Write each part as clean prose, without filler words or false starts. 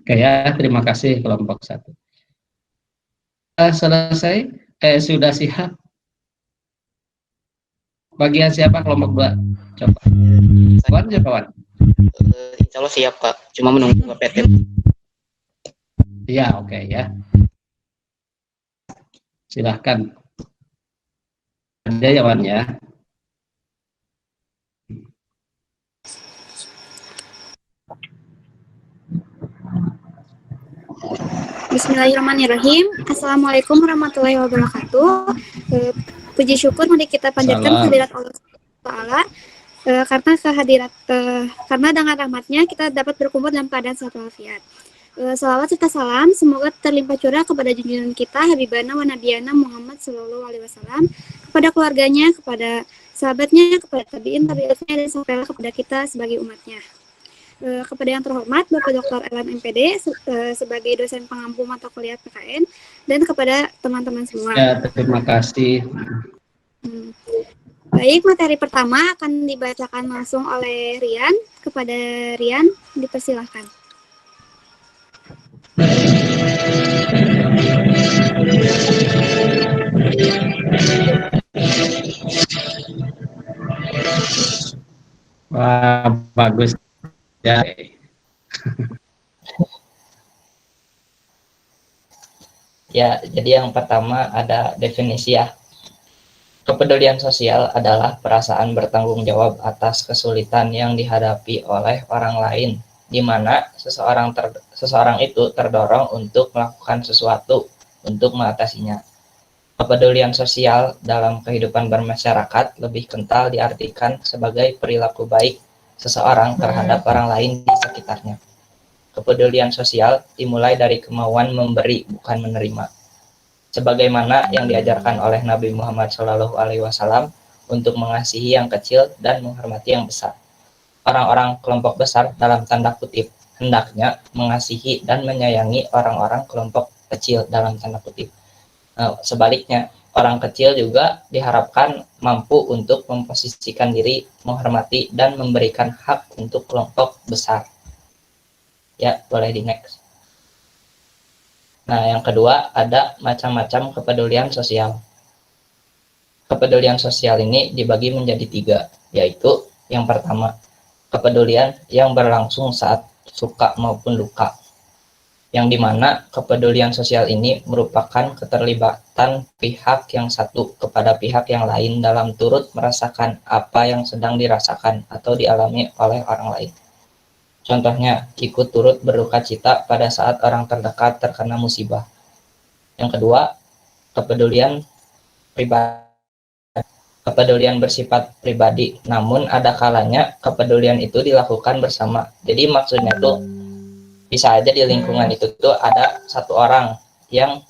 Oke ya, terima kasih kelompok 1. Selesai? Sudah siap? Bagian siapa kelompok 2? Coba. Kawan, kawan. Insya Allah siap Pak, cuma menunggu PT. Iya, oke ya. Silahkan. Ada ya, Wan ya. Bismillahirrahmanirrahim. Assalamualaikum warahmatullahi wabarakatuh. Puji syukur mari kita panjatkan kehadirat Allah Taala karena dengan rahmatnya kita dapat berkumpul dalam keadaan sehat walafiat. Salawat serta salam semoga terlimpah curah kepada junjungan kita Habibana wa Nabiyana Muhammad Sallallahu Alaihi Wasallam, kepada keluarganya, kepada sahabatnya, kepada tabiin, dan sampailah kepada kita sebagai umatnya. Kepada yang terhormat Bapak Dr. Elan MPD sebagai dosen pengampu mata kuliah PKN, dan kepada teman-teman semua. Ya, terima kasih. Baik, materi pertama akan dibacakan langsung oleh Rian. Kepada Rian, dipersilahkan. Wah, bagus ya. Ya, jadi yang pertama ada definisi ya. Kepedulian sosial adalah perasaan bertanggung jawab atas kesulitan yang dihadapi oleh orang lain, di mana seseorang itu terdorong untuk melakukan sesuatu untuk mengatasinya. Kepedulian sosial dalam kehidupan bermasyarakat lebih kental diartikan sebagai perilaku baik seseorang terhadap orang lain di sekitarnya. Kepedulian sosial dimulai dari kemauan memberi, bukan menerima. Sebagaimana yang diajarkan oleh Nabi Muhammad SAW untuk mengasihi yang kecil dan menghormati yang besar. Orang-orang kelompok besar dalam tanda kutip hendaknya mengasihi dan menyayangi orang-orang kelompok kecil dalam tanda kutip. Sebaliknya, orang kecil juga diharapkan mampu untuk memposisikan diri, menghormati, dan memberikan hak untuk kelompok besar. Ya, boleh di next. Nah, yang kedua ada macam-macam kepedulian sosial. Kepedulian sosial ini dibagi menjadi 3, yaitu yang pertama, kepedulian yang berlangsung saat suka maupun luka. Yang dimana kepedulian sosial ini merupakan keterlibatan pihak yang satu kepada pihak yang lain dalam turut merasakan apa yang sedang dirasakan atau dialami oleh orang lain. Contohnya, ikut turut berduka cita pada saat orang terdekat terkena musibah. Yang kedua, kepedulian pribadi. Kepedulian bersifat pribadi, namun ada kalanya kepedulian itu dilakukan bersama. Jadi maksudnya tuh bisa aja di lingkungan itu tuh ada satu orang yang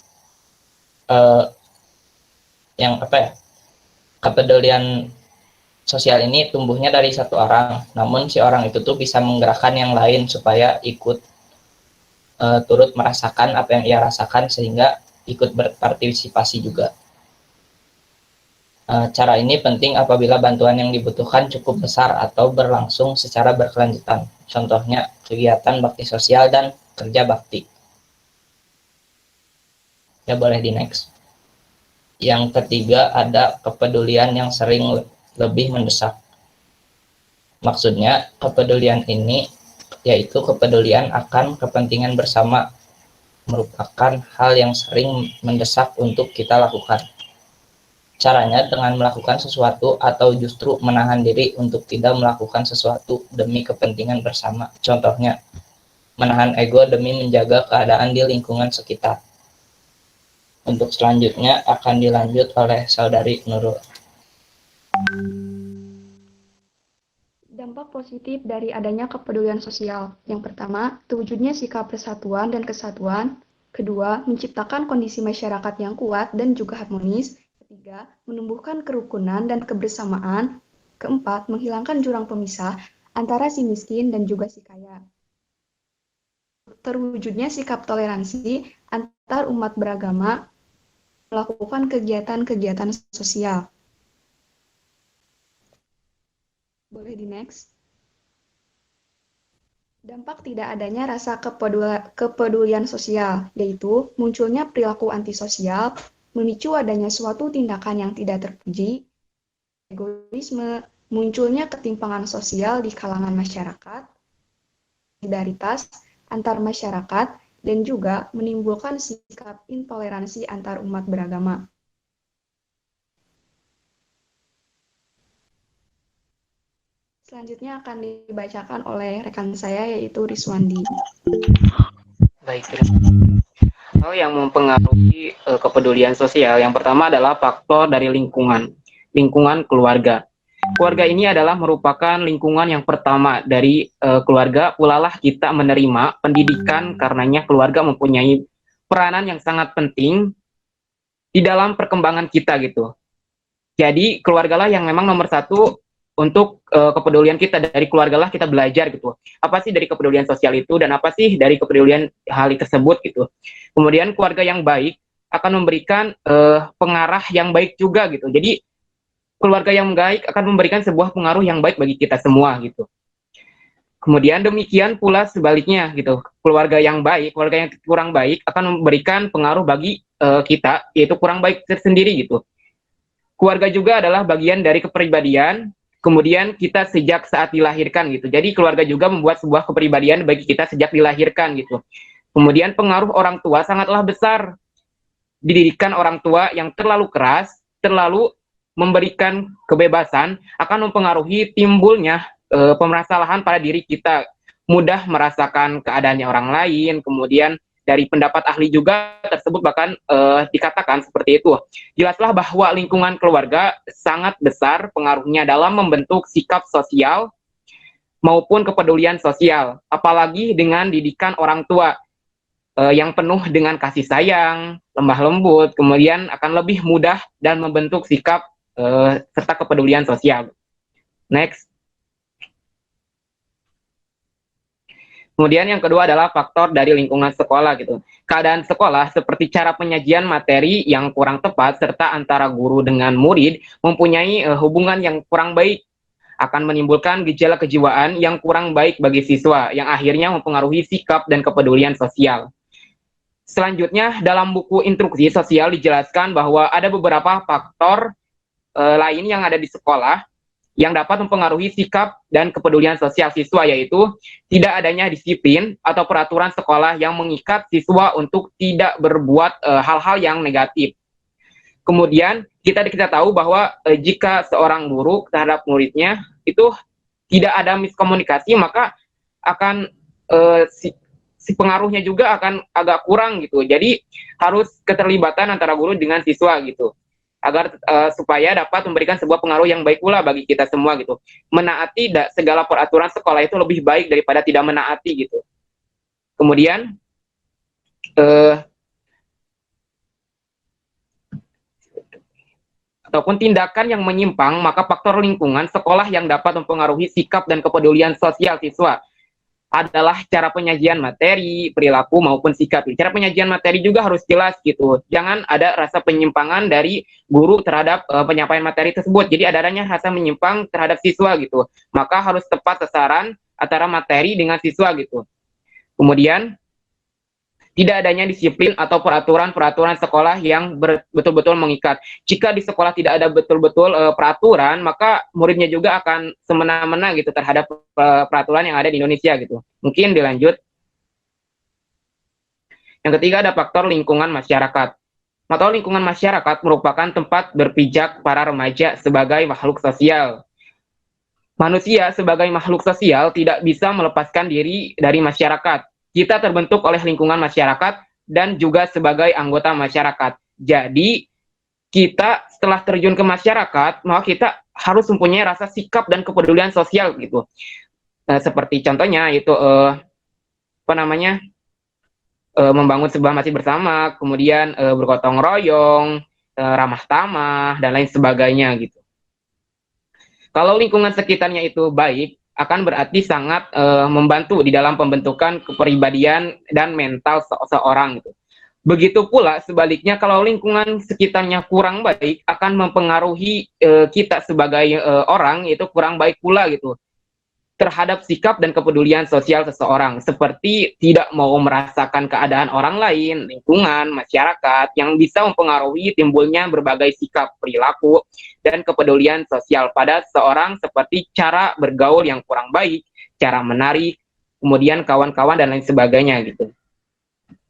kepedulian sosial ini tumbuhnya dari satu orang, namun si orang itu tuh bisa menggerakkan yang lain supaya ikut turut merasakan apa yang ia rasakan sehingga ikut berpartisipasi juga. Cara ini penting apabila bantuan yang dibutuhkan cukup besar atau berlangsung secara berkelanjutan. Contohnya, kegiatan bakti sosial dan kerja bakti. Ya, boleh di next. Yang ketiga ada kepedulian yang sering lebih mendesak. Maksudnya, kepedulian ini yaitu kepedulian akan kepentingan bersama, merupakan hal yang sering mendesak untuk kita lakukan. Caranya dengan melakukan sesuatu atau justru menahan diri untuk tidak melakukan sesuatu demi kepentingan bersama. Contohnya, menahan ego demi menjaga keadaan di lingkungan sekitar. Untuk selanjutnya akan dilanjut oleh Saudari Nurul. Dampak positif dari adanya kepedulian sosial. Yang pertama, terwujudnya sikap persatuan dan kesatuan. Kedua, menciptakan kondisi masyarakat yang kuat dan juga harmonis. Ketiga, menumbuhkan kerukunan dan kebersamaan. Keempat, menghilangkan jurang pemisah antara si miskin dan juga si kaya. Terwujudnya sikap toleransi antar umat beragama, melakukan kegiatan-kegiatan sosial. Boleh di next. Dampak tidak adanya rasa kepedulian sosial, yaitu munculnya perilaku antisosial, memicu adanya suatu tindakan yang tidak terpuji, egoisme, munculnya ketimpangan sosial di kalangan masyarakat, solidaritas antar masyarakat, dan juga menimbulkan sikap intoleransi antar umat beragama. Selanjutnya akan dibacakan oleh rekan saya yaitu Riswandi. Baik, hal yang mempengaruhi kepedulian sosial yang pertama adalah faktor dari lingkungan keluarga. Keluarga ini adalah merupakan lingkungan yang pertama dari keluarga, pulalah kita menerima pendidikan, karenanya keluarga mempunyai peranan yang sangat penting di dalam perkembangan kita gitu. Jadi keluargalah yang memang nomor satu untuk kepedulian kita. Dari keluargalah kita belajar gitu. Apa sih dari kepedulian sosial itu dan apa sih dari kepedulian hal tersebut gitu. Kemudian keluarga yang baik akan memberikan pengarah yang baik juga gitu. Jadi keluarga yang baik akan memberikan sebuah pengaruh yang baik bagi kita semua gitu. Kemudian demikian pula sebaliknya gitu. Keluarga yang baik, keluarga yang kurang baik akan memberikan pengaruh bagi kita, yaitu kurang baik tersendiri gitu. Keluarga juga adalah bagian dari kepribadian, kemudian kita sejak saat dilahirkan gitu. Jadi keluarga juga membuat sebuah kepribadian bagi kita sejak dilahirkan gitu. Kemudian pengaruh orang tua sangatlah besar. Didikan orang tua yang terlalu keras, terlalu memberikan kebebasan akan mempengaruhi timbulnya pemasalahan pada diri kita. Mudah merasakan keadaannya orang lain, kemudian dari pendapat ahli juga tersebut bahkan dikatakan seperti itu. Jelaslah bahwa lingkungan keluarga sangat besar pengaruhnya dalam membentuk sikap sosial maupun kepedulian sosial. Apalagi dengan didikan orang tua yang penuh dengan kasih sayang, lemah lembut, kemudian akan lebih mudah dan membentuk sikap serta kepedulian sosial. Next. Kemudian yang kedua adalah faktor dari lingkungan sekolah gitu. Keadaan sekolah seperti cara penyajian materi yang kurang tepat serta antara guru dengan murid mempunyai hubungan yang kurang baik akan menimbulkan gejala kejiwaan yang kurang baik bagi siswa yang akhirnya mempengaruhi sikap dan kepedulian sosial. Selanjutnya dalam buku instruksi sosial dijelaskan bahwa ada beberapa faktor lain yang ada di sekolah yang dapat mempengaruhi sikap dan kepedulian sosial siswa, yaitu tidak adanya disiplin atau peraturan sekolah yang mengikat siswa untuk tidak berbuat hal-hal yang negatif. Kemudian kita tahu bahwa jika seorang guru terhadap muridnya itu tidak ada miskomunikasi, maka akan si pengaruhnya juga akan agak kurang gitu. Jadi harus keterlibatan antara guru dengan siswa gitu, agar supaya dapat memberikan sebuah pengaruh yang baik pula bagi kita semua gitu. Menaati segala peraturan sekolah itu lebih baik daripada tidak menaati gitu. Kemudian ataupun tindakan yang menyimpang, maka faktor lingkungan sekolah yang dapat mempengaruhi sikap dan kepedulian sosial siswa adalah cara penyajian materi, perilaku maupun sikap. Cara penyajian materi juga harus jelas gitu. Jangan ada rasa penyimpangan dari guru terhadap penyampaian materi tersebut. Jadi adanya rasa menyimpang terhadap siswa gitu. Maka harus tepat sasaran antara materi dengan siswa gitu. Kemudian tidak adanya disiplin atau peraturan-peraturan sekolah yang betul-betul mengikat. Jika di sekolah tidak ada betul-betul peraturan, maka muridnya juga akan semena-mena gitu terhadap peraturan yang ada di Indonesia gitu. Mungkin dilanjut. Yang ketiga ada faktor lingkungan masyarakat. Atau lingkungan masyarakat merupakan tempat berpijak para remaja sebagai makhluk sosial. Manusia sebagai makhluk sosial tidak bisa melepaskan diri dari masyarakat. Kita terbentuk oleh lingkungan masyarakat dan juga sebagai anggota masyarakat. Jadi, kita setelah terjun ke masyarakat, maka kita harus mempunyai rasa sikap dan kepedulian sosial gitu. Seperti contohnya itu membangun sebuah masjid bersama, kemudian bergotong royong, ramah tamah dan lain sebagainya gitu. Kalau lingkungan sekitarnya itu baik, akan berarti sangat membantu di dalam pembentukan kepribadian dan mental seseorang gitu. Begitu pula sebaliknya kalau lingkungan sekitarnya kurang baik akan mempengaruhi kita sebagai orang, yaitu kurang baik pula gitu. terhadap sikap dan kepedulian sosial seseorang, seperti tidak mau merasakan keadaan orang lain, lingkungan, masyarakat, yang bisa mempengaruhi timbulnya berbagai sikap, perilaku, dan kepedulian sosial pada seseorang, seperti cara bergaul yang kurang baik, cara menari, kemudian kawan-kawan, dan lain sebagainya gitu.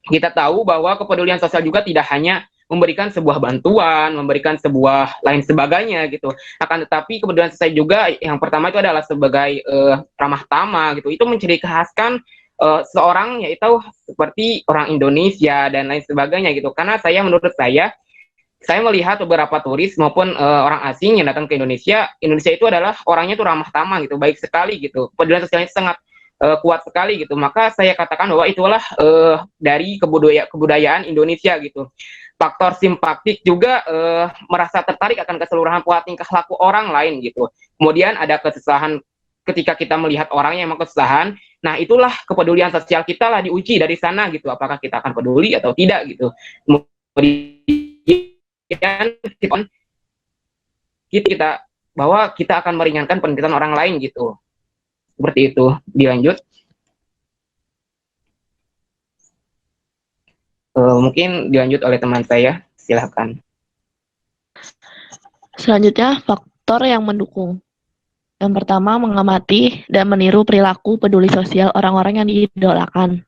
Kita tahu bahwa kepedulian sosial juga tidak hanya memberikan sebuah bantuan, memberikan sebuah lain sebagainya gitu. Akan tetapi kepedulian sosial juga yang pertama itu adalah sebagai ramah tamah gitu. Itu menciri khaskan seorang, yaitu seperti orang Indonesia dan lain sebagainya gitu. Karena menurut saya melihat beberapa turis maupun orang asing yang datang ke Indonesia itu adalah orangnya itu ramah tamah gitu, baik sekali gitu. Kepedulian sosialnya sangat kuat sekali gitu. Maka saya katakan bahwa itulah dari kebudayaan Indonesia gitu. Faktor simpatik juga merasa tertarik akan keseluruhan pola tingkah laku orang lain gitu. Kemudian ada kesusahan ketika kita melihat orang yang emang kesusahan. Nah, itulah kepedulian sosial kita lah diuji dari sana gitu. Apakah kita akan peduli atau tidak gitu. Kemudian kita bahwa kita akan meringankan penderitaan orang lain gitu. Seperti itu. Dilanjut. Mungkin dilanjut oleh teman saya. Silahkan. Selanjutnya, faktor yang mendukung. Yang pertama, mengamati dan meniru perilaku peduli sosial orang-orang yang diidolakan.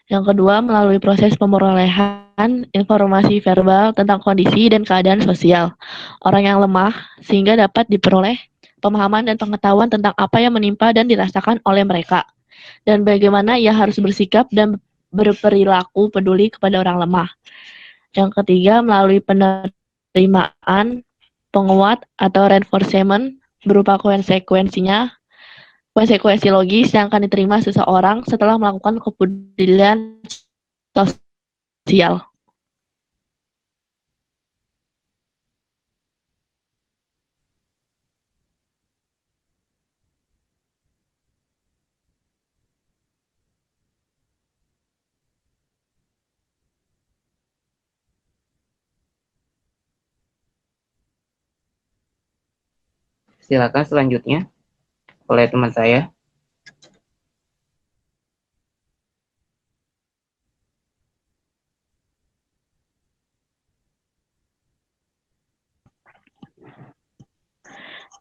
Yang kedua, melalui proses pemerolehan informasi verbal tentang kondisi dan keadaan sosial orang yang lemah, sehingga dapat diperoleh pemahaman dan pengetahuan tentang apa yang menimpa dan dirasakan oleh mereka, dan bagaimana ia harus bersikap dan berperilaku peduli kepada orang lemah. Yang ketiga, melalui penerimaan penguat atau reinforcement berupa konsekuensi logis yang akan diterima seseorang setelah melakukan kepedulian sosial. Silakan selanjutnya oleh teman saya.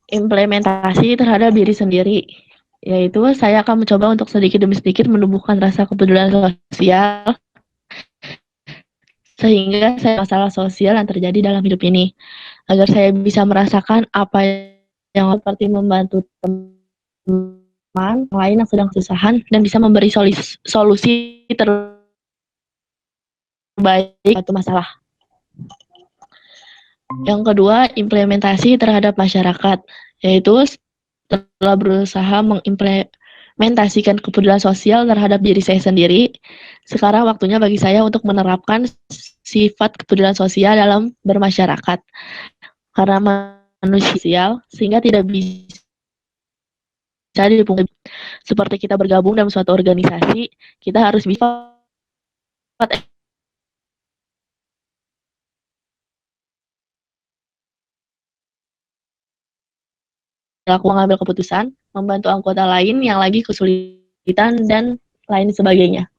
Implementasi terhadap diri sendiri, yaitu saya akan mencoba untuk sedikit demi sedikit menumbuhkan rasa kepedulian sosial sehingga masalah sosial yang terjadi dalam hidup ini, agar saya bisa merasakan apa yang seperti membantu teman lain yang sedang kesusahan dan bisa memberi solusi terbaik suatu masalah. Yang kedua, implementasi terhadap masyarakat, yaitu setelah berusaha mengimplementasikan kepedulian sosial terhadap diri saya sendiri, sekarang waktunya bagi saya untuk menerapkan sifat kepedulian sosial dalam bermasyarakat. Karena manusia sosial, sehingga tidak bisa dipungkiri. Seperti kita bergabung dalam suatu organisasi, kita harus bisa mengambil keputusan, membantu anggota lain yang lagi kesulitan, dan lain sebagainya.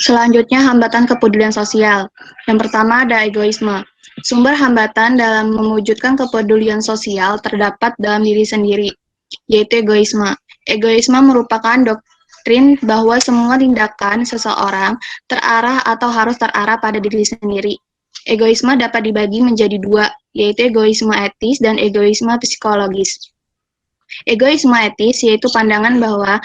Selanjutnya, hambatan kepedulian sosial. Yang pertama ada egoisme. Sumber hambatan dalam mewujudkan kepedulian sosial terdapat dalam diri sendiri, yaitu egoisme. Egoisme merupakan doktrin bahwa semua tindakan seseorang terarah atau harus terarah pada diri sendiri. Egoisme dapat dibagi menjadi dua, yaitu egoisme etis dan egoisme psikologis. Egoisme etis yaitu pandangan bahwa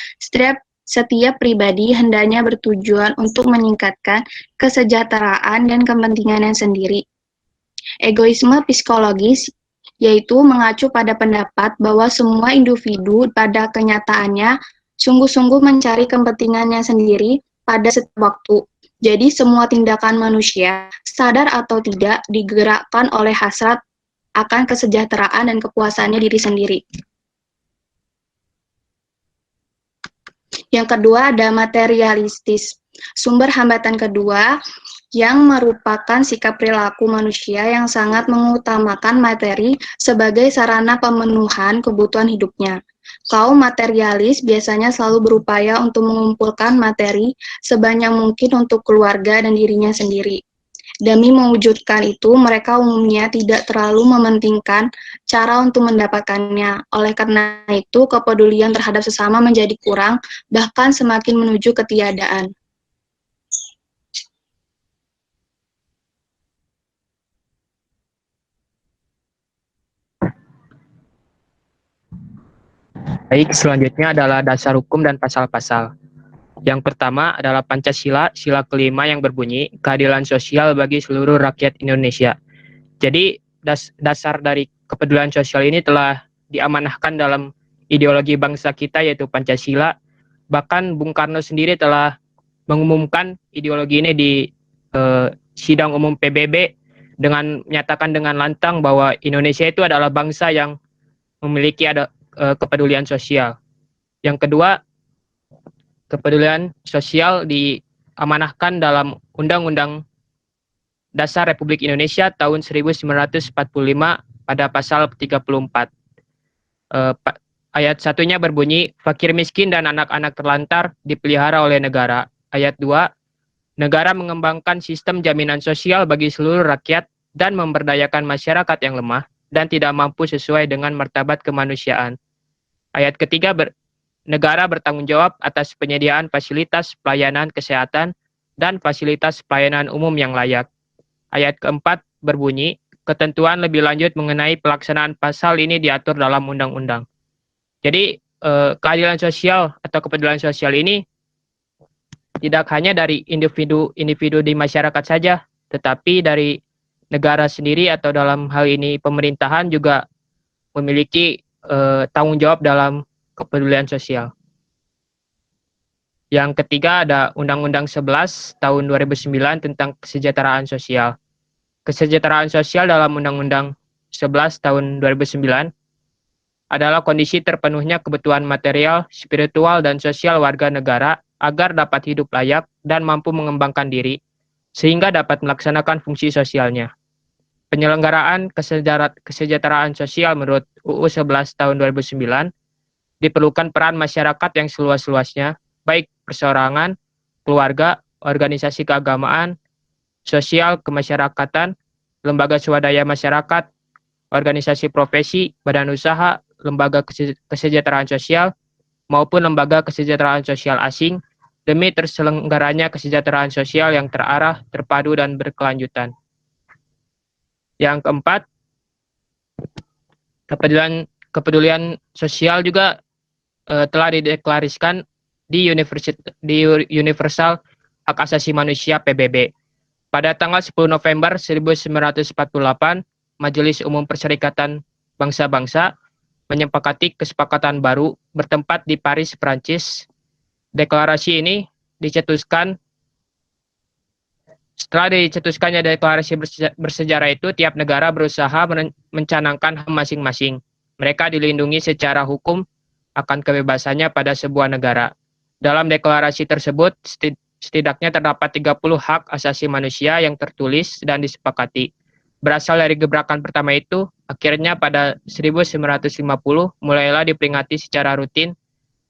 setiap pribadi hendaknya bertujuan untuk meningkatkan kesejahteraan dan kepentingannya sendiri. Egoisme psikologis yaitu mengacu pada pendapat bahwa semua individu pada kenyataannya sungguh-sungguh mencari kepentingannya sendiri pada setiap waktu. Jadi semua tindakan manusia, sadar atau tidak, digerakkan oleh hasrat akan kesejahteraan dan kepuasannya diri sendiri. Yang kedua ada materialistis. Sumber hambatan kedua yang merupakan sikap perilaku manusia yang sangat mengutamakan materi sebagai sarana pemenuhan kebutuhan hidupnya. Kaum materialis biasanya selalu berupaya untuk mengumpulkan materi sebanyak mungkin untuk keluarga dan dirinya sendiri. Demi mewujudkan itu, mereka umumnya tidak terlalu mementingkan cara untuk mendapatkannya. Oleh karena itu, kepedulian terhadap sesama menjadi kurang, bahkan semakin menuju ketiadaan. Baik, selanjutnya adalah dasar hukum dan pasal-pasal. Yang pertama adalah Pancasila, sila kelima yang berbunyi keadilan sosial bagi seluruh rakyat Indonesia. Jadi dasar dari kepedulian sosial ini telah diamanahkan dalam ideologi bangsa kita yaitu Pancasila. Bahkan Bung Karno sendiri telah mengumumkan ideologi ini di sidang umum PBB dengan menyatakan dengan lantang bahwa Indonesia itu adalah bangsa yang memiliki kepedulian sosial. Yang kedua, kepedulian sosial diamanahkan dalam Undang-Undang Dasar Republik Indonesia tahun 1945 pada pasal 34. Ayat 1-nya berbunyi, fakir miskin dan anak-anak terlantar dipelihara oleh negara. Ayat 2, negara mengembangkan sistem jaminan sosial bagi seluruh rakyat dan memberdayakan masyarakat yang lemah dan tidak mampu sesuai dengan martabat kemanusiaan. Ayat ketiga, negara bertanggung jawab atas penyediaan fasilitas pelayanan kesehatan dan fasilitas pelayanan umum yang layak. Ayat keempat berbunyi, ketentuan lebih lanjut mengenai pelaksanaan pasal ini diatur dalam undang-undang. Jadi, keadilan sosial atau kepedulian sosial ini tidak hanya dari individu di masyarakat saja, tetapi dari negara sendiri atau dalam hal ini pemerintahan juga memiliki tanggung jawab dalam kepedulian sosial. Yang ketiga ada Undang-Undang 11 tahun 2009 tentang kesejahteraan sosial. Kesejahteraan sosial dalam Undang-Undang 11 tahun 2009 adalah kondisi terpenuhnya kebutuhan material, spiritual, dan sosial warga negara agar dapat hidup layak dan mampu mengembangkan diri, sehingga dapat melaksanakan fungsi sosialnya. Penyelenggaraan kesejahteraan sosial menurut UU 11 tahun 2009 diperlukan peran masyarakat yang seluas-luasnya, baik perseorangan, keluarga, organisasi keagamaan, sosial kemasyarakatan, lembaga swadaya masyarakat, organisasi profesi, badan usaha, lembaga kesejahteraan sosial, maupun lembaga kesejahteraan sosial asing, demi terselenggaranya kesejahteraan sosial yang terarah, terpadu, dan berkelanjutan. Yang keempat, kepedulian sosial juga telah dideklarasikan di Universal Hak Asasi Manusia PBB. Pada tanggal 10 November 1948, Majelis Umum Perserikatan Bangsa-Bangsa menyepakati kesepakatan baru bertempat di Paris, Prancis. Deklarasi ini dicetuskan. Setelah dicetuskannya deklarasi bersejarah itu, tiap negara berusaha mencanangkan HAM masing-masing. Mereka dilindungi secara hukum akan kebebasannya pada sebuah negara. Dalam deklarasi tersebut, setidaknya terdapat 30 hak asasi manusia yang tertulis dan disepakati. Berasal dari gebrakan pertama itu, akhirnya pada 1950 mulailah diperingati secara rutin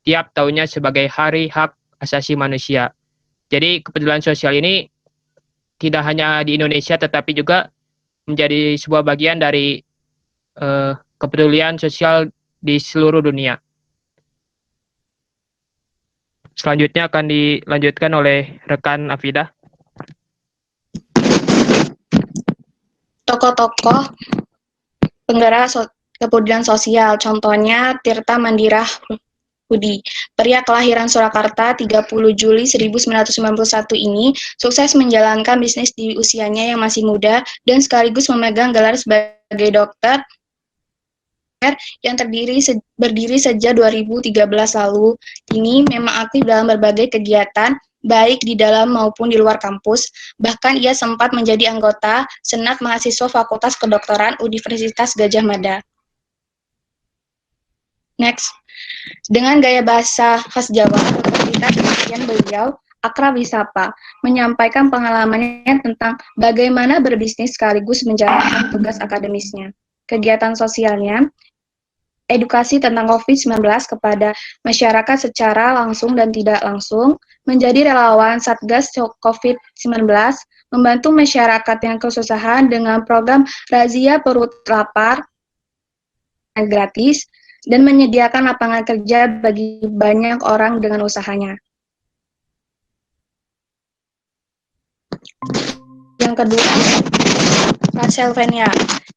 tiap tahunnya sebagai Hari Hak Asasi Manusia. Jadi kepedulian sosial ini tidak hanya di Indonesia tetapi juga menjadi sebuah bagian dari kepedulian sosial di seluruh dunia. Selanjutnya akan dilanjutkan oleh rekan Afidah. Tokoh-tokoh penggerak kepedulian sosial, contohnya Tirta Mandirah Hudi. Pria kelahiran Surakarta 30 Juli 1991 ini sukses menjalankan bisnis di usianya yang masih muda dan sekaligus memegang gelar sebagai dokter yang berdiri sejak 2013 lalu. Ini memang aktif dalam berbagai kegiatan, baik di dalam maupun di luar kampus. Bahkan ia sempat menjadi anggota Senat Mahasiswa Fakultas Kedokteran Universitas Gadjah Mada. Next. Dengan gaya bahasa khas Jawa, Dr. Tirta demikian beliau akrab disapa, menyampaikan pengalamannya tentang bagaimana berbisnis sekaligus menjalankan tugas akademisnya. Kegiatan sosialnya, edukasi tentang COVID-19 kepada masyarakat secara langsung dan tidak langsung, menjadi relawan Satgas COVID-19, membantu masyarakat yang kesusahan dengan program razia perut lapar gratis, dan menyediakan lapangan kerja bagi banyak orang dengan usahanya. Yang kedua, Rachel Venia.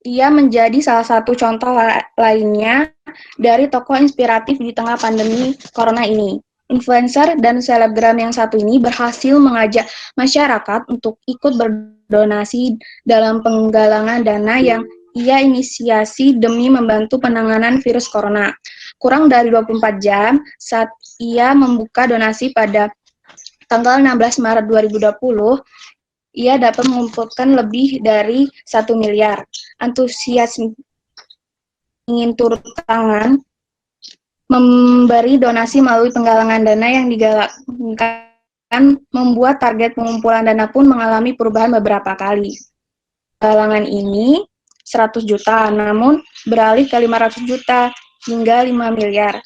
Ia menjadi salah satu contoh lainnya dari tokoh inspiratif di tengah pandemi corona ini. Influencer dan selebgram yang satu ini berhasil mengajak masyarakat untuk ikut berdonasi dalam penggalangan dana yang ia inisiasi demi membantu penanganan virus corona. Kurang dari 24 jam saat ia membuka donasi pada tanggal 16 Maret 2020, ia dapat mengumpulkan lebih dari 1 miliar. Antusias ingin turut tangan memberi donasi melalui penggalangan dana yang digalakkan membuat target pengumpulan dana pun mengalami perubahan beberapa kali. Penggalangan ini 100 juta, namun beralih ke 500 juta hingga 5 miliar.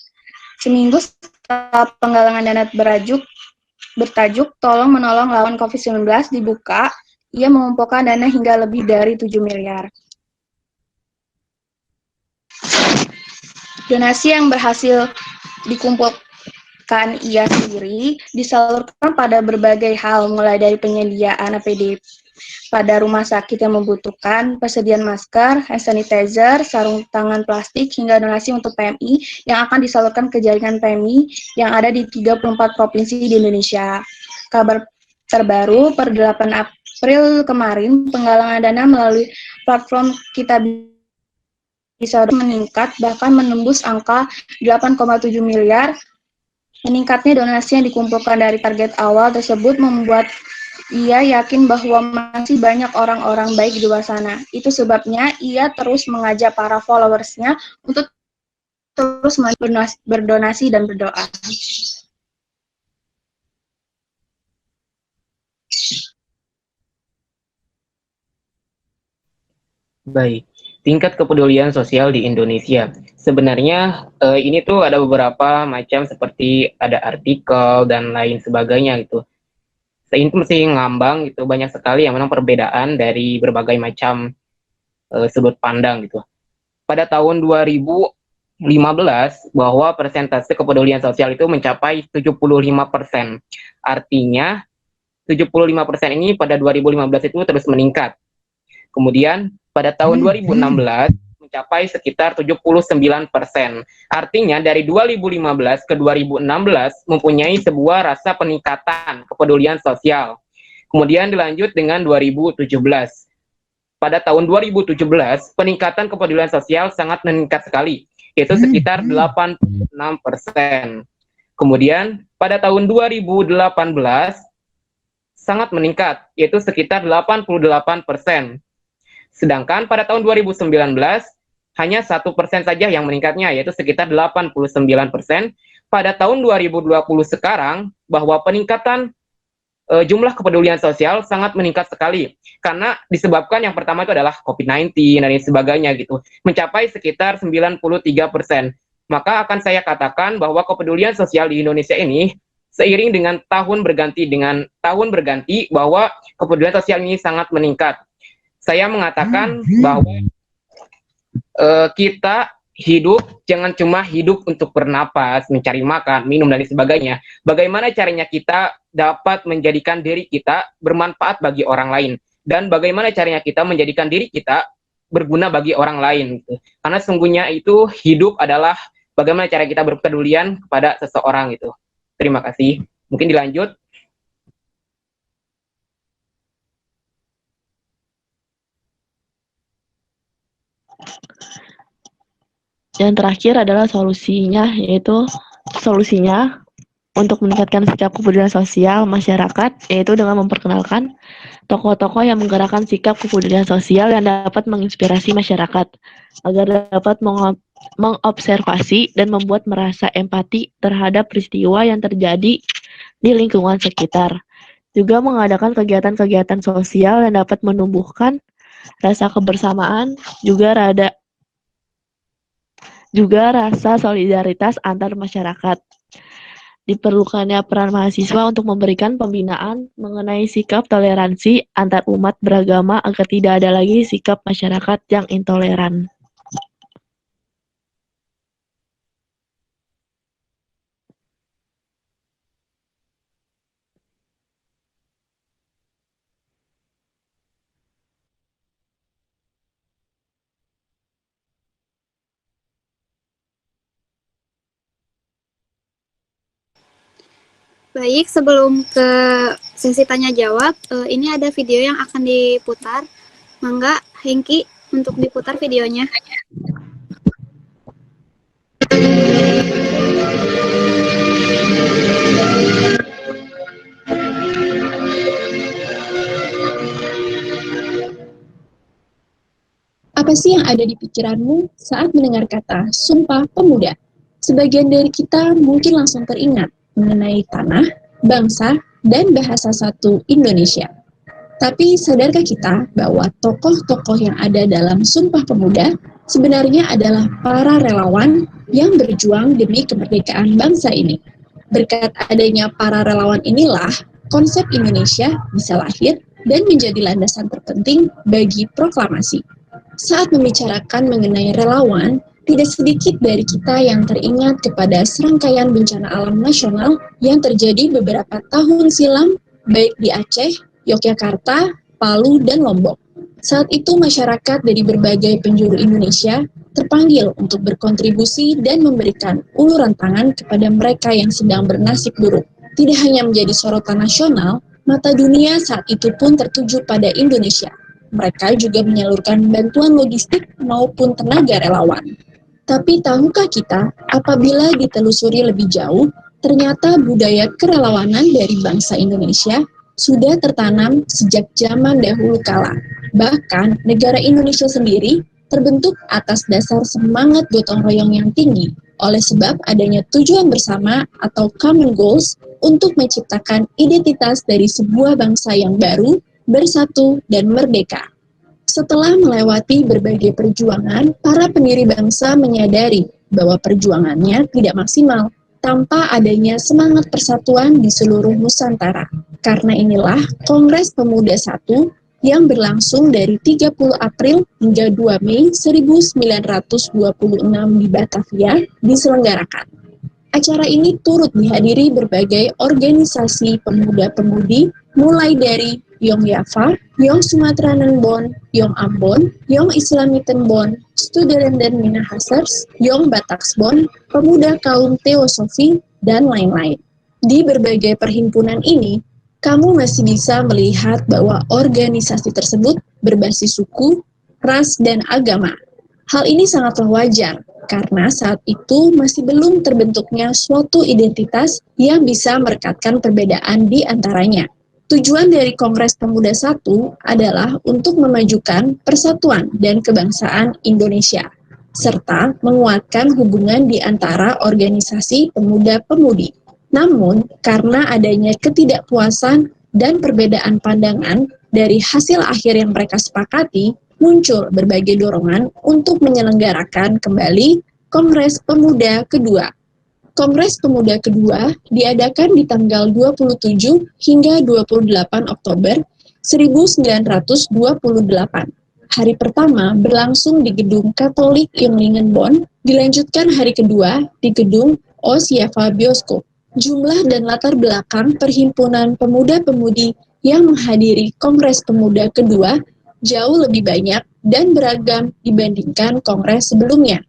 Seminggu setelah penggalangan dana bertajuk Tolong Menolong Lawan COVID-19 dibuka, ia mengumpulkan dana hingga lebih dari 7 miliar. Donasi yang berhasil dikumpulkan ia sendiri disalurkan pada berbagai hal, mulai dari penyediaan APD pada rumah sakit yang membutuhkan, persediaan masker, hand sanitizer, sarung tangan plastik, hingga donasi untuk PMI yang akan disalurkan ke jaringan PMI yang ada di 34 provinsi di Indonesia. Kabar terbaru per 8 April kemarin, penggalangan dana melalui platform Kita Bisa meningkat, bahkan menembus angka 8,7 miliar. Meningkatnya donasi yang dikumpulkan dari target awal tersebut membuat ia yakin bahwa masih banyak orang-orang baik di luar sana. Itu sebabnya ia terus mengajak para followers-nya untuk terus berdonasi dan berdoa. Baik, tingkat kepedulian sosial di Indonesia. Sebenarnya ini tuh ada beberapa macam seperti ada artikel dan lain sebagainya gitu. Ini tuh mesti ngambang gitu, banyak sekali yang memang perbedaan dari berbagai macam sudut pandang gitu. Pada tahun 2015 bahwa persentase kepedulian sosial itu mencapai 75%. Artinya 75% ini pada 2015 itu terus meningkat. Kemudian pada tahun 2016 mencapai sekitar 79%. Artinya dari 2015 ke 2016 mempunyai sebuah rasa peningkatan kepedulian sosial. Kemudian dilanjut dengan 2017. Pada tahun 2017 peningkatan kepedulian sosial sangat meningkat sekali, yaitu sekitar 86%. Kemudian pada tahun 2018 sangat meningkat, yaitu sekitar 88%. Sedangkan pada tahun 2019 hanya 1% saja yang meningkatnya, yaitu sekitar 89%. Pada tahun 2020 sekarang, bahwa peningkatan jumlah kepedulian sosial sangat meningkat sekali. Karena disebabkan yang pertama itu adalah COVID-19 dan lain sebagainya gitu. Mencapai sekitar 93%. Maka akan saya katakan bahwa kepedulian sosial di Indonesia ini seiring dengan tahun berganti bahwa kepedulian sosial ini sangat meningkat. Saya mengatakan bahwa kita hidup jangan cuma hidup untuk bernapas, mencari makan, minum, dan sebagainya. Bagaimana caranya kita dapat menjadikan diri kita bermanfaat bagi orang lain. Dan bagaimana caranya kita menjadikan diri kita berguna bagi orang lain. Gitu. Karena sesungguhnya itu hidup adalah bagaimana cara kita berkepedulian kepada seseorang. Gitu. Terima kasih. Mungkin dilanjut. Yang terakhir adalah solusinya, yaitu solusinya untuk meningkatkan sikap kepedulian sosial masyarakat, yaitu dengan memperkenalkan tokoh-tokoh yang menggerakkan sikap kepedulian sosial yang dapat menginspirasi masyarakat agar dapat mengobservasi dan membuat merasa empati terhadap peristiwa yang terjadi di lingkungan sekitar. Juga mengadakan kegiatan-kegiatan sosial yang dapat menumbuhkan rasa kebersamaan, juga rasa solidaritas antar masyarakat. Diperlukannya peran mahasiswa untuk memberikan pembinaan mengenai sikap toleransi antar umat beragama agar tidak ada lagi sikap masyarakat yang intoleran. Baik, sebelum ke sesi tanya jawab, ini ada video yang akan diputar. Mangga, Hengki, untuk diputar videonya. Apa sih yang ada di pikiranmu saat mendengar kata Sumpah Pemuda? Sebagian dari kita mungkin langsung teringat mengenai tanah, bangsa, dan bahasa satu Indonesia. Tapi sadarkah kita bahwa tokoh-tokoh yang ada dalam Sumpah Pemuda sebenarnya adalah para relawan yang berjuang demi kemerdekaan bangsa ini? Berkat adanya para relawan inilah, konsep Indonesia bisa lahir dan menjadi landasan terpenting bagi proklamasi. Saat membicarakan mengenai relawan, tidak sedikit dari kita yang teringat kepada serangkaian bencana alam nasional yang terjadi beberapa tahun silam, baik di Aceh, Yogyakarta, Palu, dan Lombok. Saat itu masyarakat dari berbagai penjuru Indonesia terpanggil untuk berkontribusi dan memberikan uluran tangan kepada mereka yang sedang bernasib buruk. Tidak hanya menjadi sorotan nasional, mata dunia saat itu pun tertuju pada Indonesia. Mereka juga menyalurkan bantuan logistik maupun tenaga relawan. Tapi tahukah kita, apabila ditelusuri lebih jauh, ternyata budaya kerelawanan dari bangsa Indonesia sudah tertanam sejak zaman dahulu kala. Bahkan, negara Indonesia sendiri terbentuk atas dasar semangat gotong royong yang tinggi, oleh sebab adanya tujuan bersama atau common goals untuk menciptakan identitas dari sebuah bangsa yang baru, bersatu, dan merdeka. Setelah melewati berbagai perjuangan, para pendiri bangsa menyadari bahwa perjuangannya tidak maksimal tanpa adanya semangat persatuan di seluruh Nusantara. Karena inilah Kongres Pemuda I yang berlangsung dari 30 April hingga 2 Mei 1926 di Batavia diselenggarakan. Acara ini turut dihadiri berbagai organisasi pemuda-pemudi mulai dari Yong Yafa, Yong Sumatranen Bon, Yong Ambon, Yong Islamiten Bon, Studenten Minahasers, Yong Bataksbon, Pemuda Kaum Teosofi, dan lain-lain. Di berbagai perhimpunan ini, kamu masih bisa melihat bahwa organisasi tersebut berbasis suku, ras, dan agama. Hal ini sangatlah wajar, karena saat itu masih belum terbentuknya suatu identitas yang bisa merekatkan perbedaan di antaranya. Tujuan dari Kongres Pemuda I adalah untuk memajukan persatuan dan kebangsaan Indonesia, serta menguatkan hubungan di antara organisasi pemuda-pemudi. Namun, karena adanya ketidakpuasan dan perbedaan pandangan dari hasil akhir yang mereka sepakati, muncul berbagai dorongan untuk menyelenggarakan kembali Kongres Pemuda Kedua. Kongres Pemuda Kedua diadakan di tanggal 27 hingga 28 Oktober 1928. Hari pertama berlangsung di Gedung Katolik Yonglingen Bonn, dilanjutkan hari kedua di Gedung Osyafa Bioskop. Jumlah dan latar belakang perhimpunan pemuda-pemudi yang menghadiri Kongres Pemuda Kedua jauh lebih banyak dan beragam dibandingkan kongres sebelumnya.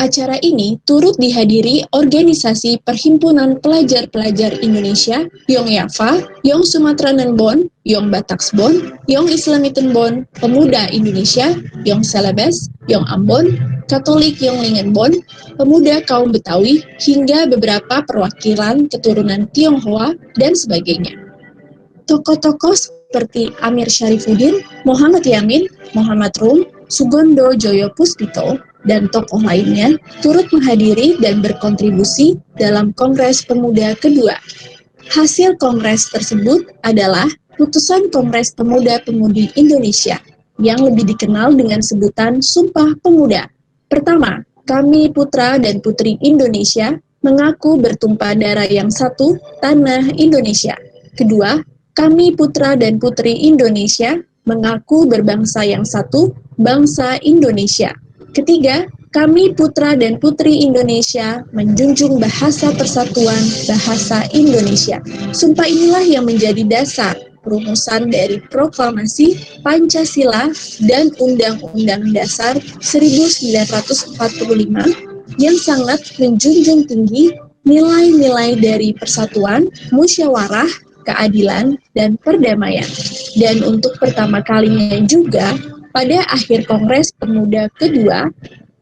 Acara ini turut dihadiri organisasi Perhimpunan Pelajar-Pelajar Indonesia, Yong Yafa, Yong Sumatranen Bon, Yong Bataksbon, Yong Islamiten Bon, Pemuda Indonesia, Yong Celebes, Yong Ambon, Katolik Yonglingen Bon, Pemuda Kaum Betawi, hingga beberapa perwakilan keturunan Tionghoa, dan sebagainya. Tokoh-tokoh seperti Amir Syarifuddin, Muhammad Yamin, Muhammad Rum, Sugondo Joyo Puspito, dan tokoh lainnya turut menghadiri dan berkontribusi dalam Kongres Pemuda Kedua. Hasil kongres tersebut adalah putusan Kongres Pemuda-Pemudi Indonesia yang lebih dikenal dengan sebutan Sumpah Pemuda. Pertama, kami putra dan putri Indonesia mengaku bertumpah darah yang satu, tanah Indonesia. Kedua, kami putra dan putri Indonesia mengaku berbangsa yang satu, bangsa Indonesia. Ketiga, kami putra dan putri Indonesia menjunjung bahasa persatuan, bahasa Indonesia. Sumpah inilah yang menjadi dasar perumusan dari Proklamasi Pancasila dan Undang-Undang Dasar 1945 yang sangat menjunjung tinggi nilai-nilai dari persatuan, musyawarah, keadilan, dan perdamaian. Dan untuk pertama kalinya juga, pada akhir Kongres Pemuda kedua,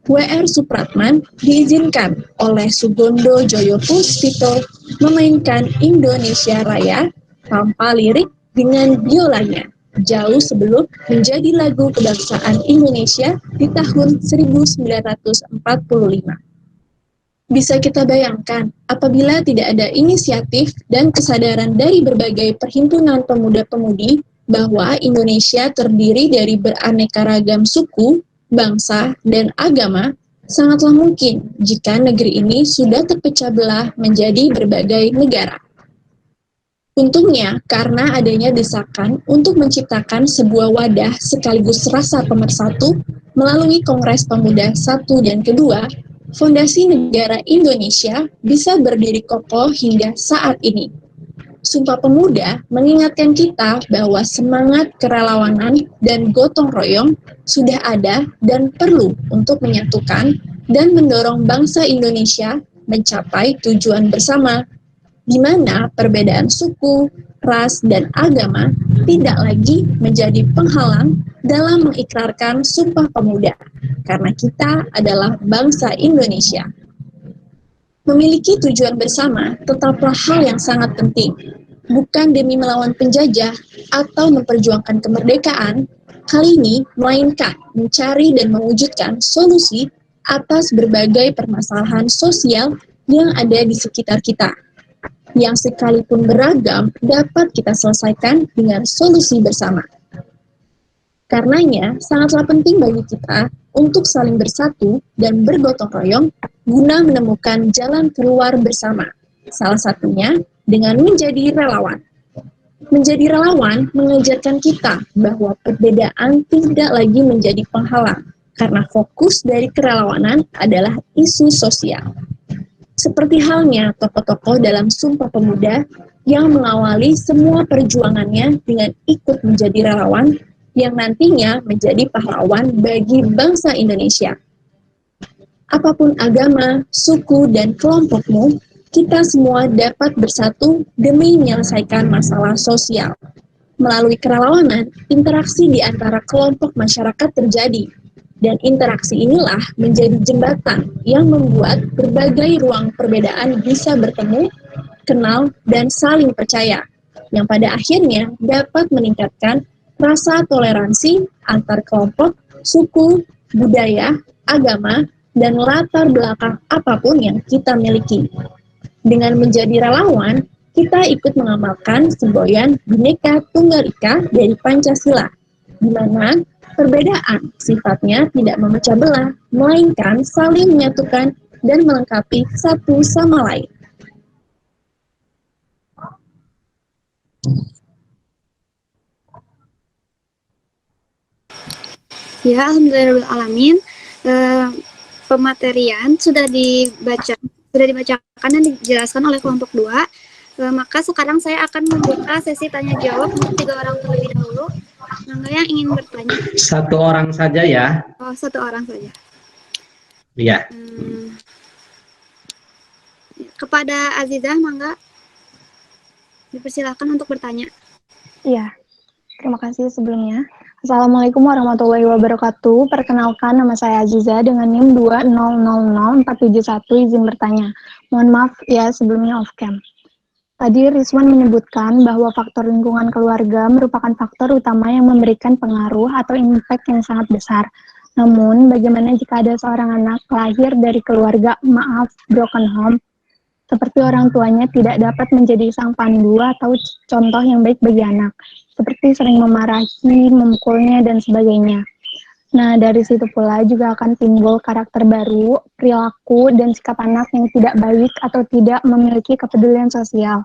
W.R. Supratman diizinkan oleh Sugondo Joyo Puspito memainkan Indonesia Raya tanpa lirik dengan biolanya, jauh sebelum menjadi lagu kebangsaan Indonesia di tahun 1945. Bisa kita bayangkan, apabila tidak ada inisiatif dan kesadaran dari berbagai perhimpunan pemuda-pemudi bahwa Indonesia terdiri dari beraneka ragam suku, bangsa, dan agama, sangatlah mungkin jika negeri ini sudah terpecah belah menjadi berbagai negara. Untungnya, karena adanya desakan untuk menciptakan sebuah wadah sekaligus rasa pemersatu melalui Kongres Pemuda 1 dan kedua, fondasi negara Indonesia bisa berdiri kokoh hingga saat ini. Sumpah Pemuda mengingatkan kita bahwa semangat kerelawanan dan gotong royong sudah ada dan perlu untuk menyatukan dan mendorong bangsa Indonesia mencapai tujuan bersama, di mana perbedaan suku, ras, dan agama tidak lagi menjadi penghalang dalam mengikrarkan Sumpah Pemuda, karena kita adalah bangsa Indonesia. Memiliki tujuan bersama tetaplah hal yang sangat penting, bukan demi melawan penjajah atau memperjuangkan kemerdekaan, kali ini melainkan mencari dan mewujudkan solusi atas berbagai permasalahan sosial yang ada di sekitar kita, yang sekalipun beragam dapat kita selesaikan dengan solusi bersama. Karenanya, sangatlah penting bagi kita untuk saling bersatu dan bergotong royong guna menemukan jalan keluar bersama. Salah satunya dengan menjadi relawan. Menjadi relawan mengajarkan kita bahwa perbedaan tidak lagi menjadi penghalang, karena fokus dari kerelawanan adalah isu sosial. Seperti halnya tokoh-tokoh dalam Sumpah Pemuda yang mengawali semua perjuangannya dengan ikut menjadi relawan yang nantinya menjadi pahlawan bagi bangsa Indonesia. Apapun agama, suku, dan kelompokmu, kita semua dapat bersatu demi menyelesaikan masalah sosial. Melalui kerelawanan, interaksi di antara kelompok masyarakat terjadi, dan interaksi inilah menjadi jembatan yang membuat berbagai ruang perbedaan bisa bertemu, kenal, dan saling percaya, yang pada akhirnya dapat meningkatkan rasa toleransi antar kelompok, suku, budaya, agama, dan latar belakang apapun yang kita miliki. Dengan menjadi relawan, kita ikut mengamalkan semboyan Bhinneka Tunggal Ika dari Pancasila, di mana perbedaan sifatnya tidak memecah belah, melainkan saling menyatukan dan melengkapi satu sama lain. Ya, alhamdulillahirrahmanirrahim. Pematerian sudah dibacakan dan dijelaskan oleh kelompok 2. Maka sekarang saya akan membuka sesi tanya jawab untuk 3 orang terlebih dahulu. Mangga yang ingin bertanya. 1 orang saja ya. Oh, 1 orang saja. Iya. Kepada Azizah, mangga dipersilakan untuk bertanya. Iya, terima kasih sebelumnya. Assalamualaikum warahmatullahi wabarakatuh. Perkenalkan, nama saya Aziza dengan NIM 2000471, izin bertanya. Mohon maaf ya sebelumnya off cam. Tadi Rizwan menyebutkan bahwa faktor lingkungan keluarga merupakan faktor utama yang memberikan pengaruh atau impact yang sangat besar. Namun, bagaimana jika ada seorang anak lahir dari keluarga, maaf, broken home, seperti orang tuanya tidak dapat menjadi sang pandu atau contoh yang baik bagi anak, seperti sering memarahi, memukulnya, dan sebagainya. Nah, dari situ pula juga akan timbul karakter baru, perilaku, dan sikap anak yang tidak baik atau tidak memiliki kepedulian sosial,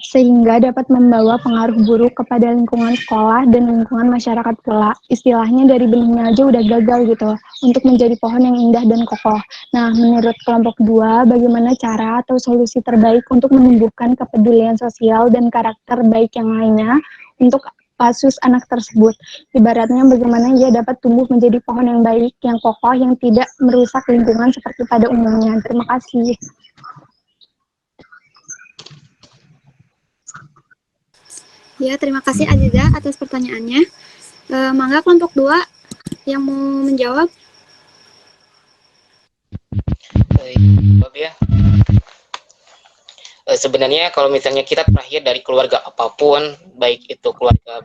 sehingga dapat membawa pengaruh buruk kepada lingkungan sekolah dan lingkungan masyarakat pula. Istilahnya dari benihnya aja udah gagal gitu, untuk menjadi pohon yang indah dan kokoh. Nah, menurut kelompok 2, bagaimana cara atau solusi terbaik untuk menumbuhkan kepedulian sosial dan karakter baik yang lainnya untuk kasus anak tersebut? Ibaratnya bagaimana ia dapat tumbuh menjadi pohon yang baik, yang kokoh, yang tidak merusak lingkungan seperti pada umumnya. Terima kasih. Ya, terima kasih Aziza atas pertanyaannya. Mangga kelompok 2 yang mau menjawab. Jawab ya. Sebenarnya kalau misalnya kita terlahir dari keluarga apapun, baik itu keluarga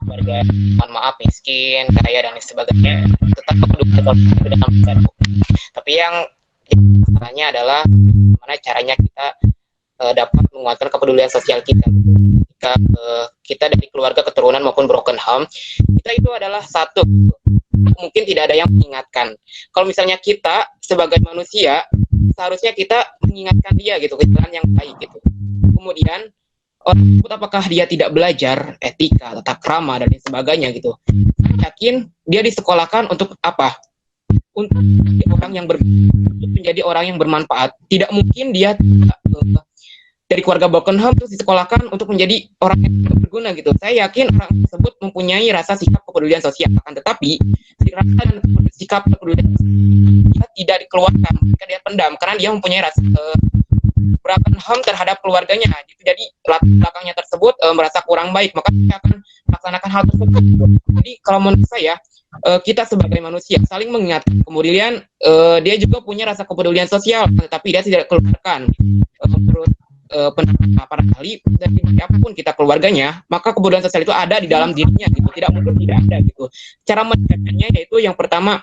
keluarga mohon maaf miskin, kaya dan lain sebagainya, tetap dengan satu. Tapi yang salahnya adalah mana caranya kita dapat menguatkan kepedulian sosial kita. Jika kita dari keluarga keturunan maupun broken home, kita itu adalah satu. Mungkin tidak ada yang mengingatkan. Kalau misalnya kita sebagai manusia, seharusnya kita mengingatkan dia gitu ke jalan yang baik gitu. Kemudian orang tersebut apakah dia tidak belajar etika, tata krama dan lain sebagainya gitu. Saya yakin dia disekolahkan untuk apa? Untuk menjadi orang yang menjadi orang yang bermanfaat. Tidak mungkin dia dari keluarga broken home terus disekolahkan untuk menjadi orang yang berguna gitu. Saya yakin orang tersebut mempunyai rasa sikap kepedulian sosial, akan tetapi rasa dan sikap kepedulian dia tidak dikeluarkan, jika dia pendam karena dia mempunyai rasa broken home terhadap keluarganya. Jadi latar belakangnya tersebut merasa kurang baik, maka dia akan melaksanakan hal tersebut. Jadi kalau menurut saya kita sebagai manusia saling mengingatkan. Kemudian dia juga punya rasa kepedulian sosial, tetapi dia tidak keluarkan. Menurut pendapat para ahli, dari apapun kita keluarganya, maka kepedulian sosial itu ada di dalam dirinya gitu, tidak mungkin tidak ada gitu. Cara menjaganya yaitu yang pertama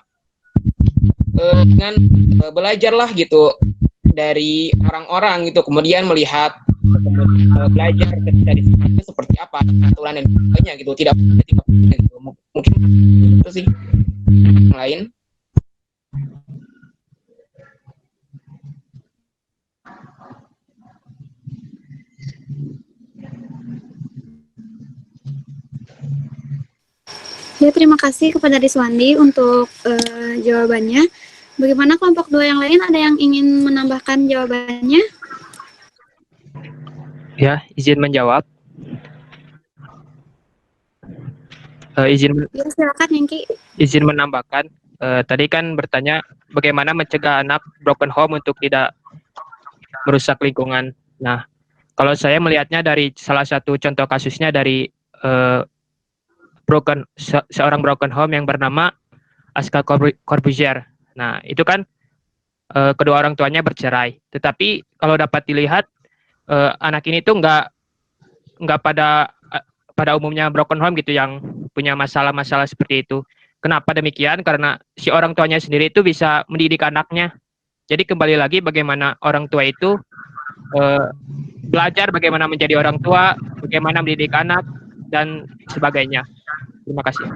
dengan belajarlah gitu dari orang-orang gitu, kemudian melihat belajar dari itu seperti apa aturan dan sebagainya gitu, tidak gitu. Mungkin itu sih yang lain. Ya, terima kasih kepada Rizwandi untuk jawabannya. Bagaimana kelompok 2 yang lain, ada yang ingin menambahkan jawabannya? Ya, izin menjawab. Ya, silakan Hengki. Izin menambahkan. Tadi kan bertanya bagaimana mencegah anak broken home untuk tidak merusak lingkungan. Nah, kalau saya melihatnya dari salah satu contoh kasusnya dari seorang broken home yang bernama Aska Corbuzier. Nah, itu kan kedua orang tuanya bercerai. Tetapi kalau dapat dilihat anak ini tuh nggak pada umumnya broken home gitu yang punya masalah-masalah seperti itu. Kenapa demikian? Karena si orang tuanya sendiri itu bisa mendidik anaknya. Jadi kembali lagi bagaimana orang tua itu belajar bagaimana menjadi orang tua, bagaimana mendidik anak dan sebagainya. Terima kasih.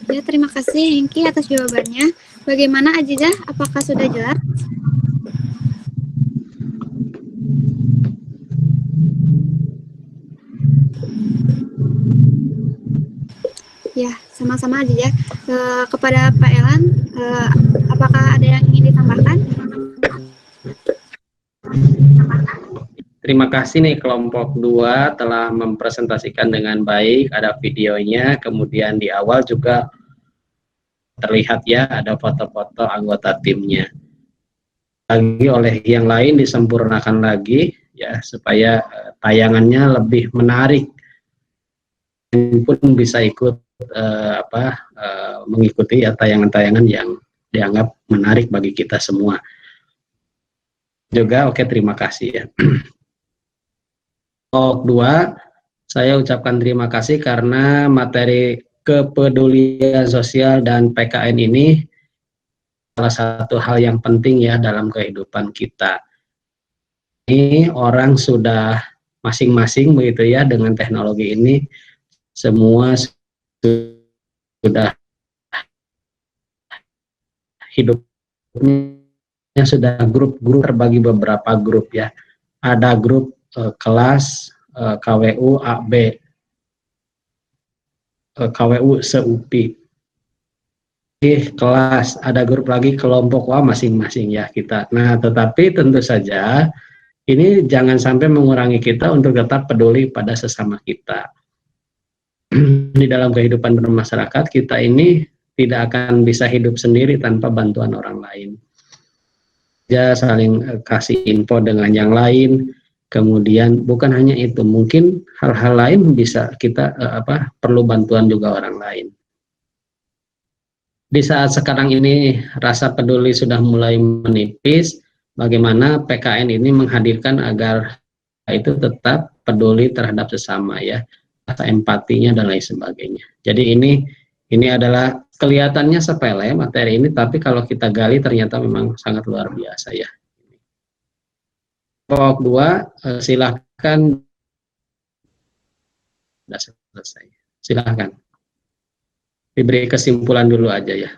Ya, terima kasih Hengki atas jawabannya. Bagaimana Aziza? Apakah sudah jelas? Ya, sama-sama Aziza. Kepada Pak Elan, apakah ada yang ingin ditambahkan? Terima kasih nih kelompok 2 telah mempresentasikan dengan baik, ada videonya, kemudian di awal juga terlihat ya ada foto-foto anggota timnya. Lagi oleh yang lain disempurnakan lagi ya supaya tayangannya lebih menarik. Pun bisa ikut mengikuti ya tayangan-tayangan yang dianggap menarik bagi kita semua. Juga oke, terima kasih ya. Kelompok 2, saya ucapkan terima kasih karena materi kepedulian sosial dan PKN ini salah satu hal yang penting ya dalam kehidupan kita. Ini orang sudah masing-masing begitu ya dengan teknologi ini, semua sudah hidupnya sudah grup-grup, terbagi beberapa grup ya. Ada grup kelas KWU AB, KWU SEUPI, kelas, ada grup lagi kelompok, wah masing-masing ya kita. Nah, tetapi tentu saja ini jangan sampai mengurangi kita untuk tetap peduli pada sesama kita. Di dalam kehidupan bermasyarakat kita ini tidak akan bisa hidup sendiri tanpa bantuan orang lain. Ya, saling kasih info dengan yang lain. Kemudian bukan hanya itu, mungkin hal-hal lain bisa kita perlu bantuan juga orang lain. Di saat sekarang ini rasa peduli sudah mulai menipis, bagaimana PKN ini menghadirkan agar itu tetap peduli terhadap sesama ya, rasa empatinya dan lain sebagainya. Jadi ini adalah kelihatannya sepele materi ini, tapi kalau kita gali ternyata memang sangat luar biasa ya. Kelompok 2, silahkan. Sudah selesai. Silahkan. Diberi kesimpulan dulu aja ya.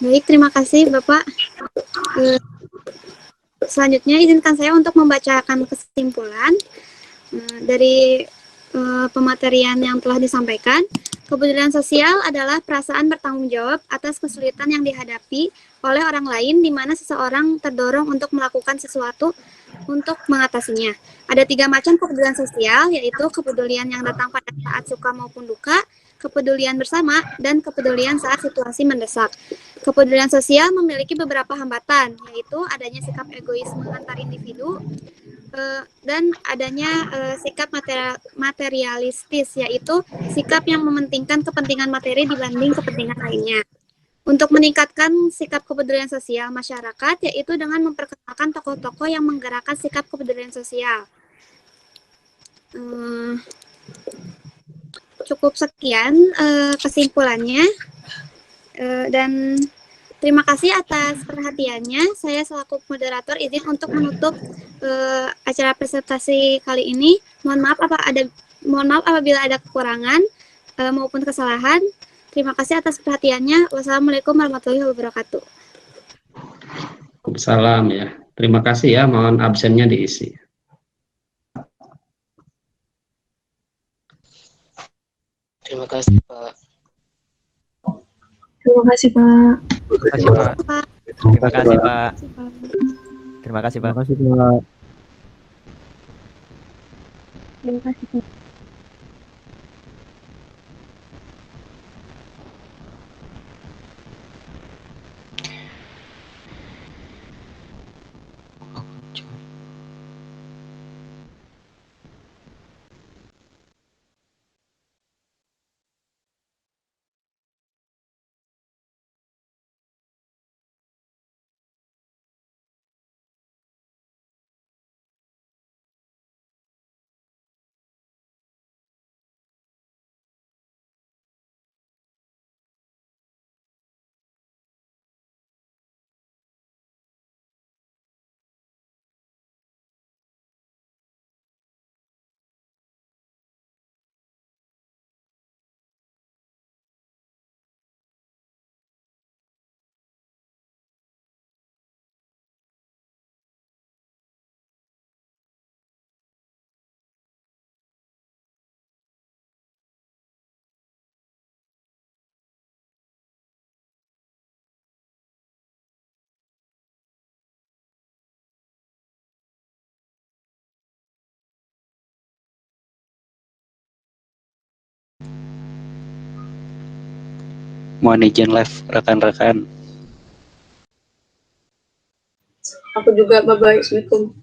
Baik, terima kasih Bapak. Selanjutnya izinkan saya untuk membacakan kesimpulan dari pematerian yang telah disampaikan. Kepedulian sosial adalah perasaan bertanggung jawab atas kesulitan yang dihadapi oleh orang lain di mana seseorang terdorong untuk melakukan sesuatu untuk mengatasinya. Ada 3 macam kepedulian sosial, yaitu kepedulian yang datang pada saat suka maupun duka, kepedulian bersama, dan kepedulian saat situasi mendesak. Kepedulian sosial memiliki beberapa hambatan, yaitu adanya sikap egoisme antar individu, dan adanya sikap materialistis, yaitu sikap yang mementingkan kepentingan materi dibanding kepentingan lainnya. Untuk meningkatkan sikap kepedulian sosial masyarakat, yaitu dengan memperkenalkan tokoh-tokoh yang menggerakkan sikap kepedulian sosial. Cukup sekian kesimpulannya, dan terima kasih atas perhatiannya. Saya selaku moderator izin untuk menutup acara presentasi kali ini. Mohon maaf apabila ada kekurangan maupun kesalahan. Terima kasih atas perhatiannya. Wassalamualaikum warahmatullahi wabarakatuh. Salam ya. Terima kasih ya. Mohon absennya diisi. Terima kasih Pak. Terima kasih Pak. Terima kasih Pak. Terima kasih Pak. Terima kasih Pak. Terima kasih Pak. Mohon izin live rekan-rekan. Aku juga, bye-bye. Assalamualaikum.